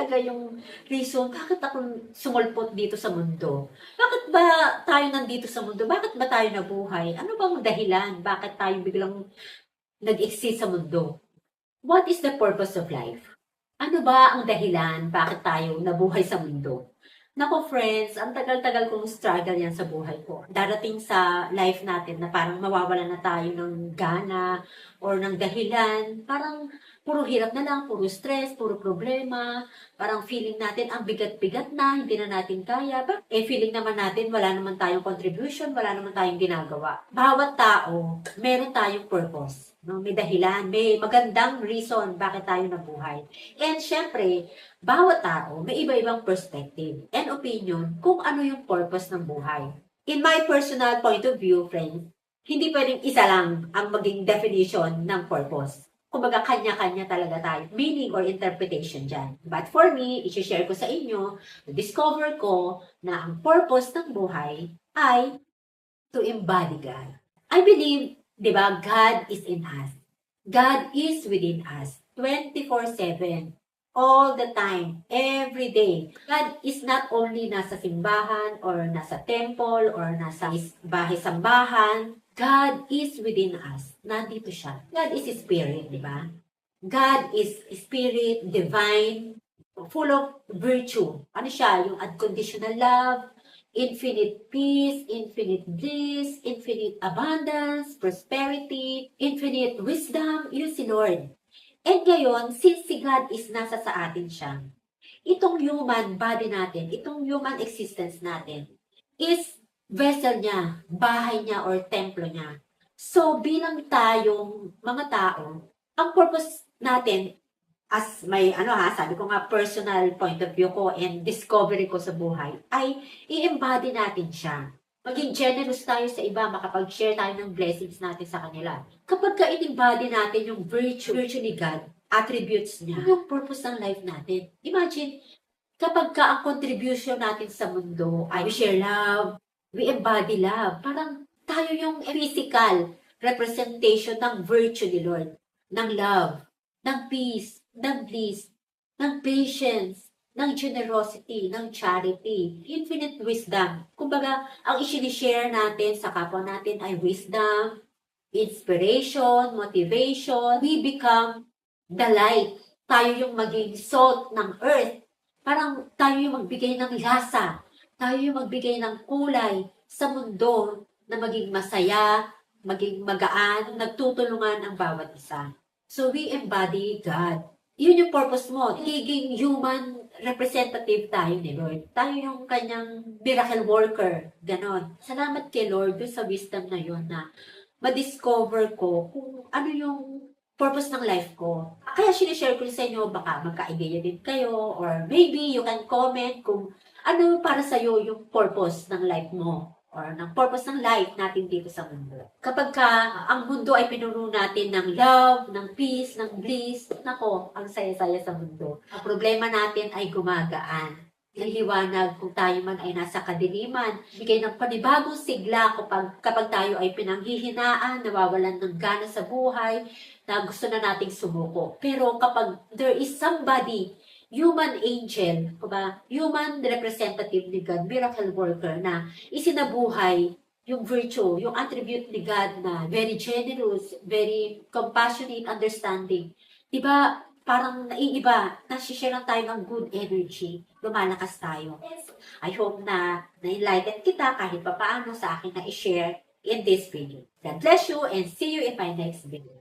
talaga yung reason, bakit ako sumulpot dito sa mundo? Bakit ba tayo nandito sa mundo? Bakit ba tayo nabuhay? Ano bang dahilan? Bakit tayo biglang nag-exist sa mundo? What is the purpose of life? Ano ba ang dahilan bakit tayo nabuhay sa mundo? Nako friends, ang tagal-tagal kong struggle yan sa buhay ko. Darating sa life natin na parang mawawala na tayo ng gana or ng dahilan. Parang puro hirap na lang, puro stress, puro problema. Parang feeling natin ang bigat-bigat na, hindi na natin kaya. Feeling naman natin wala naman tayong contribution, wala naman tayong ginagawa. Bawat tao, meron tayong purpose. No? May dahilan, may magandang reason bakit tayo nabuhay. And syempre, bawat tao may iba-ibang perspective and opinion kung ano yung purpose ng buhay. In my personal point of view, friends, hindi pwedeng isa lang ang maging definition ng purpose. Kumbaga, kanya-kanya talaga tayo. Meaning or interpretation dyan. But for me, i-share ko sa inyo, discover ko na ang purpose ng buhay ay to embody God. I believe, di ba, God is in us. God is within us 24/7. All the time, every day. God is not only nasa simbahan or nasa temple or nasa bahay-sambahan. God is within us. Nandito siya. God is spirit, di ba? God is spirit, divine, full of virtue. Ano siya? Yung unconditional love, infinite peace, infinite bliss, infinite abundance, prosperity, infinite wisdom. Yun si Lord. And ngayon, since si God is nasa sa atin siya, itong human body natin, itong human existence natin, is vessel niya, bahay niya, or templo niya. So, bilang tayong mga tao, ang purpose natin, as may, sabi ko nga, personal point of view ko and discovery ko sa buhay, ay i-embody natin siya. Maging generous tayo sa iba, makapag-share tayo ng blessings natin sa kanila. Kapag ka-embody natin yung virtue ni God, attributes niya, yung purpose ng life natin. Imagine, kapag ka ang contribution natin sa mundo ay we share love, we embody love, parang tayo yung physical representation ng virtue ni Lord, ng love, ng peace, ng bliss, ng patience, ng generosity, ng charity, infinite wisdom. Kumbaga, ang i-share natin sa kapwa natin ay wisdom, inspiration, motivation. We become the light. Tayo yung maging salt ng earth. Parang tayo yung magbigay ng lasa. Tayo yung magbigay ng kulay sa mundo na maging masaya, maging magaan, nagtutulungan ang bawat isa. So we embody God. Yun yung purpose mo. Higing human representative tayo ni Lord. Tayo yung kanyang miracle worker. Ganon. Salamat kay Lord sa wisdom na yun na ma-discover ko kung ano yung purpose ng life ko. Kaya sinishare ko sa inyo, baka magka-idea din kayo or maybe you can comment kung ano para sa'yo yung purpose ng life mo or ng purpose ng life natin dito sa mundo. Kapag ang mundo ay pinuno natin ng love, ng peace, ng bliss, nako, ang saya-saya sa mundo. Ang problema natin ay gumagaan. Liwanag kung tayo man ay nasa kadiliman. Bigay ng panibagong sigla kapag tayo ay pinanghihinaan, nawawalan ng gana sa buhay, na gusto na nating sumuko. Pero kapag there is somebody, human angel, human representative ni God, miracle worker na isinabuhay yung virtue, yung attribute ni God na very generous, very compassionate, understanding. Diba, parang naiiba, nasishare lang tayo ng good energy, lumalakas tayo. I hope na na-enlighten kita kahit papaano sa akin na i-share in this video. God bless you and see you in my next video.